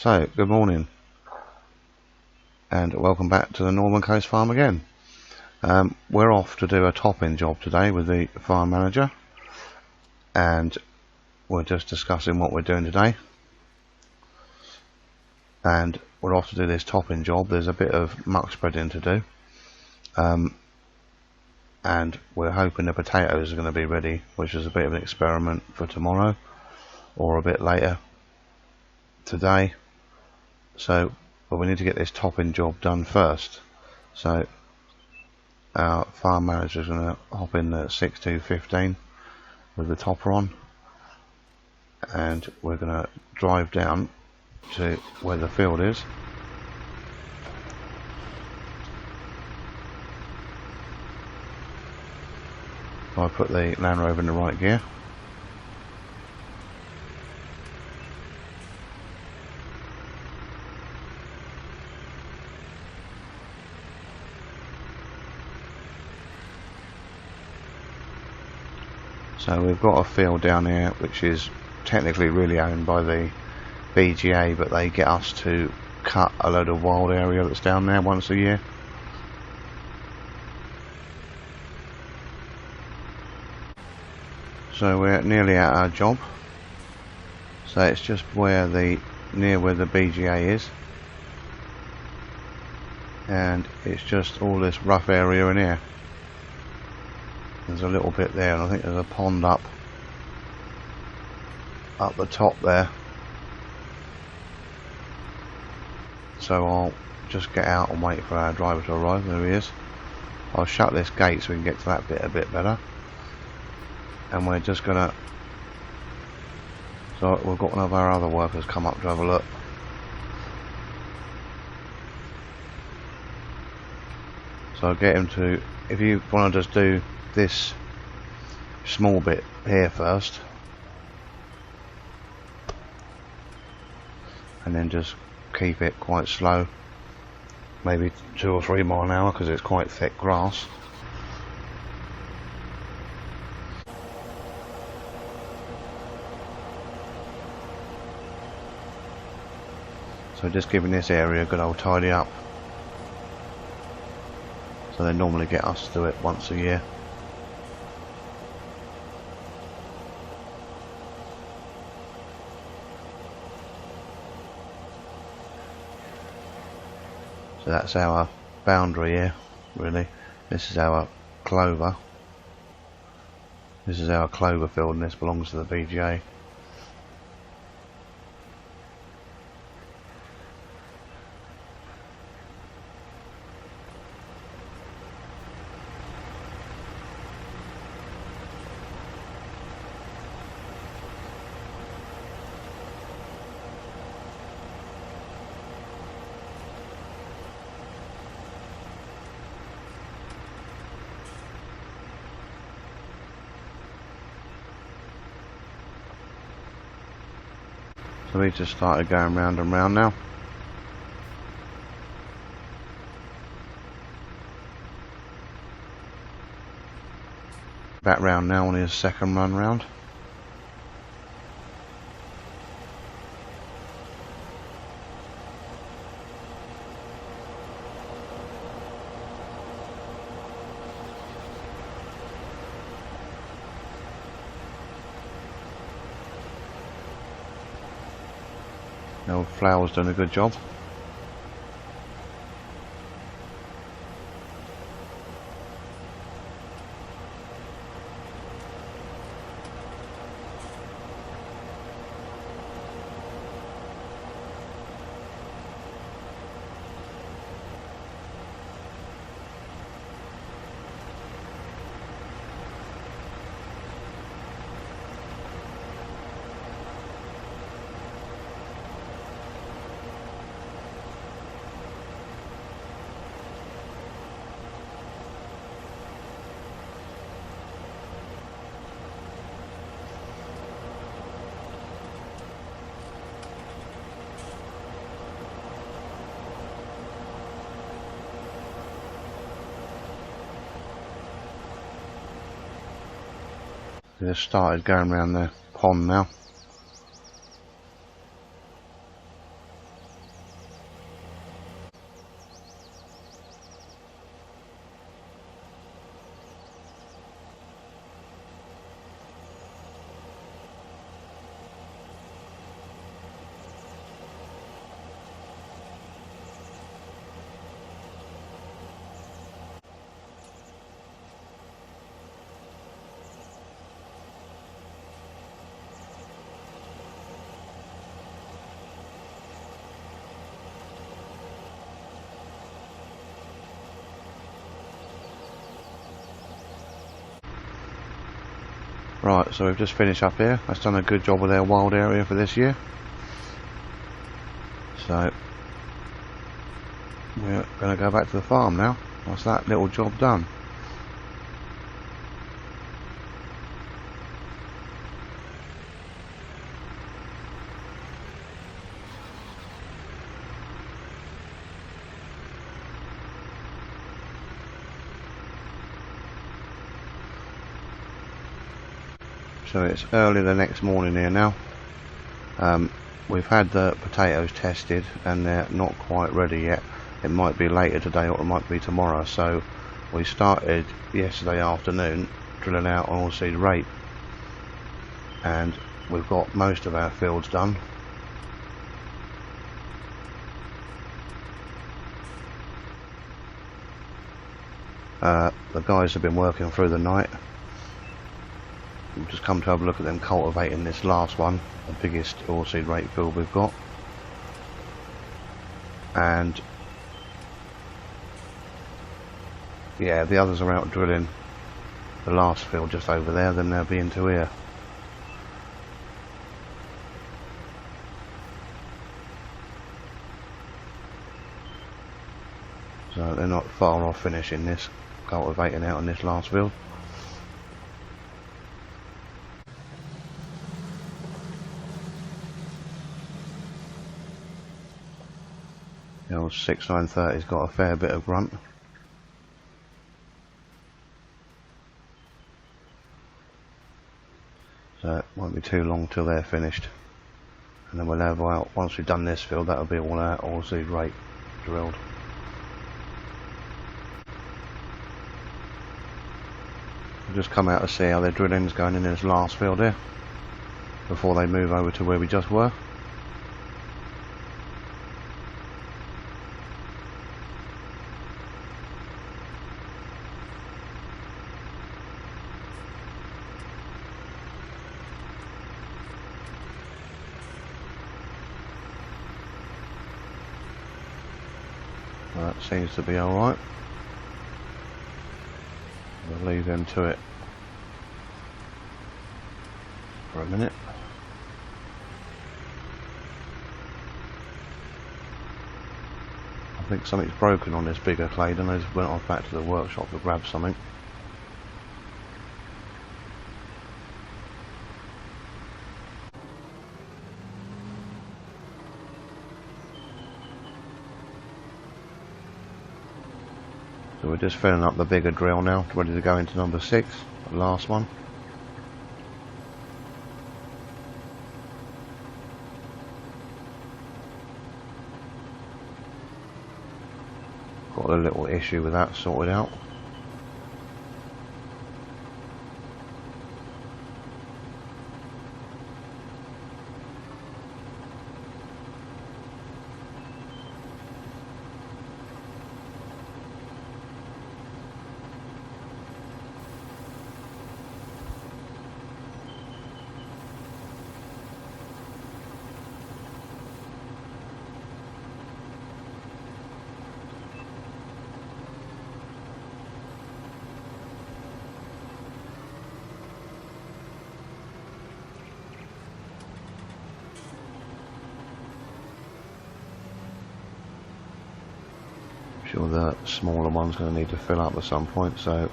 So, good morning and welcome back to the Northern Coast Farm again. We're off to do a top-in job today with the farm manager, and we're just discussing what we're doing today. And we're off to do this top-in job. There's a bit of muck spreading to do, and we're hoping the potatoes are going to be ready, which is a bit of an experiment for tomorrow or a bit later today. So, but we need to get this top-in job done first. So our farm manager is going to hop in the 6215 with the topper on, and we're going to drive down to where the field is. I put the Land Rover in the right gear. So we've got a field down here which is technically really owned by the BGA, but they get us to cut a load of wild area that's down there once a year. So we're nearly at our job. So it's just near where the BGA is, and it's just all this rough area in here. There's a little bit there, and I think there's a pond up the top there. So I'll just get out and wait for our driver to arrive. There he is. I'll shut this gate so we can get to that bit a bit better. And we're just gonna, so we've got one of our other workers come up to have a look. So I'll get him to, if you want to just do this small bit here first, and then just keep it quite slow, maybe 2 or 3 miles an hour, because it's quite thick grass. So just giving this area a good old tidy up. So they normally get us to do it once a year. So that's our boundary here, really. This is our clover. This is our clover field, and this belongs to the BGA. So we just started going round and round now. Back round now on his second run round. The old flower's done a good job. We just started going around the pond now. Right, so we've just finished up here. That's done a good job with our wild area for this year. So we're going to go back to the farm now. That's that little job done. So it's early the next morning here now. We've had the potatoes tested and they're not quite ready yet. It might be later today or it might be tomorrow. So we started yesterday afternoon drilling out on oilseed rape, and we've got most of our fields done. The guys have been working through the night. We've just come to have a look at them cultivating this last one, the biggest oilseed rape field we've got. And yeah, the others are out drilling the last field just over there, then they'll be into here. So they're not far off finishing this, cultivating out on this last field. The old 6930's got a fair bit of grunt. So it won't be too long till they're finished. And then we'll have out, once we've done this field, that'll be all our oilseed rape drilled. We'll just come out to see how their drilling's going in this last field here, before they move over to where we just were. That seems to be alright. We'll leave them to it for a minute. I think something's broken on this bigger Claydon. I just went off back to the workshop to grab something. So we're just filling up the bigger drill now, ready to go into number 6, the last one. Got a little issue with that sorted out. Sure, the smaller one's going to need to fill up at some point, so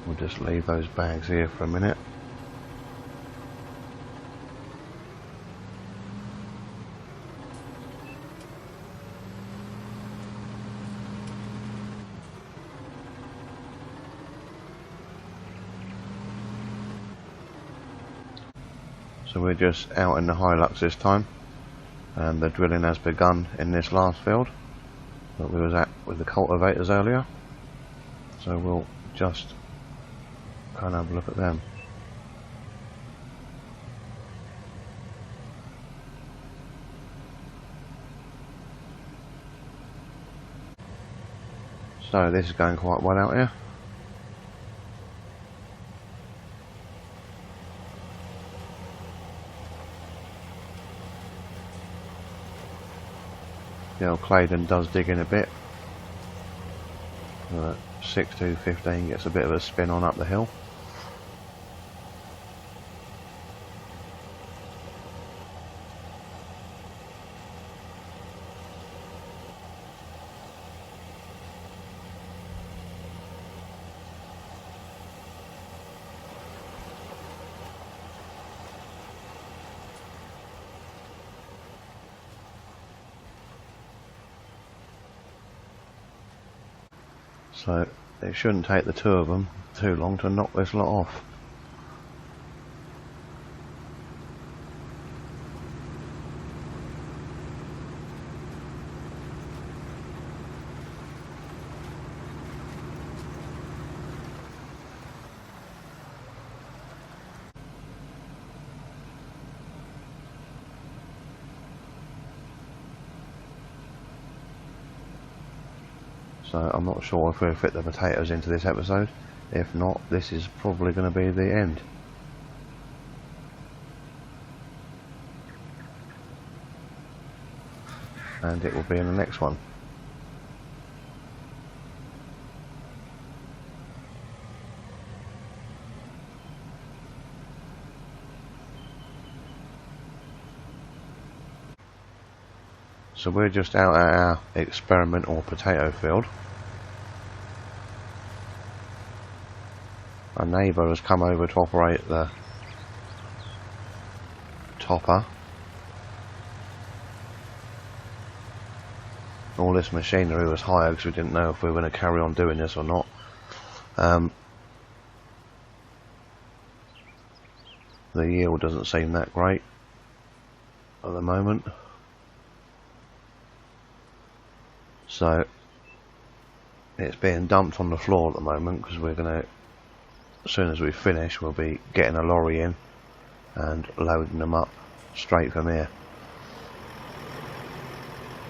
we'll just leave those bags here for a minute. So we're just out in the Hilux this time, and the drilling has begun in this last field that we was at with the cultivators earlier. So we'll just kind of have a look at them. So this is going quite well out here. The old Claydon does dig in a bit. 6215 gets a bit of a spin on up the hill. So it shouldn't take the two of them too long to knock this lot off. So I'm not sure if we'll fit the potatoes into this episode. If not, this is probably going to be the end. And it will be in the next one. So we're just out at our experimental potato field. Our neighbour has come over to operate the topper. All this machinery was hired because we didn't know if we were going to carry on doing this or not. The yield doesn't seem that great at the moment. So it's being dumped on the floor at the moment because we're going to, as soon as we finish, we'll be getting a lorry in and loading them up straight from here.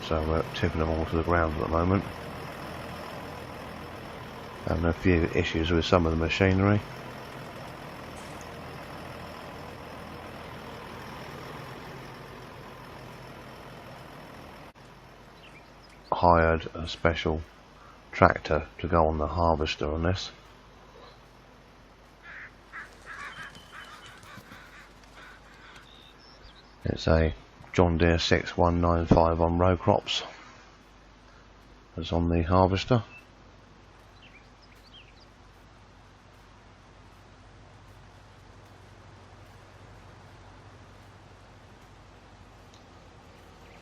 So we're tipping them all to the ground at the moment. Having a few issues with some of the machinery. Hired a special tractor to go on the harvester on this. It's a John Deere 6195 on row crops. It's on the harvester.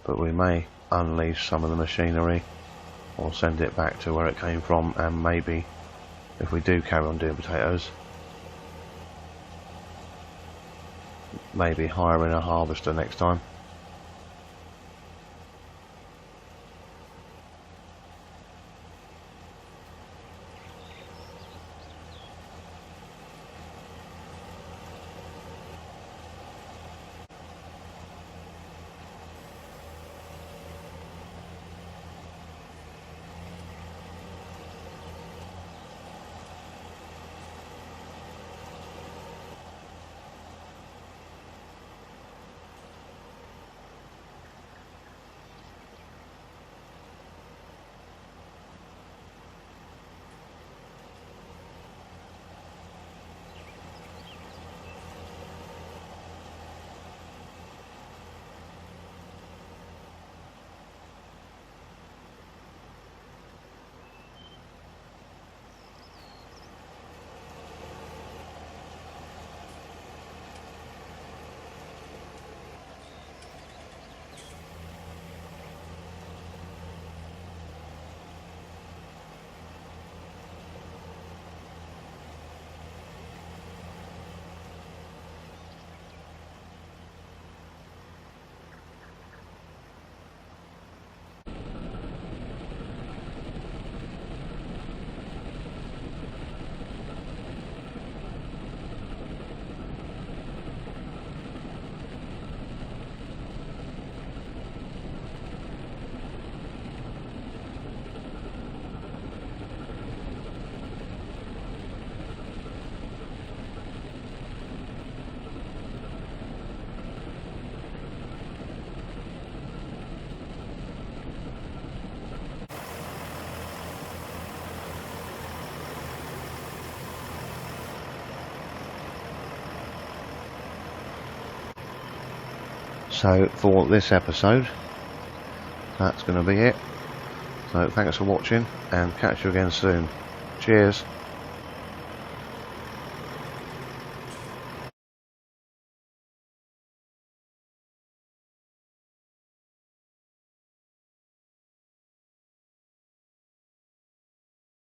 But we may unleash some of the machinery or send it back to where it came from, and maybe if we do carry on doing potatoes, maybe hiring a harvester next time. So for this episode, that's going to be it. So thanks for watching, and catch you again soon. Cheers.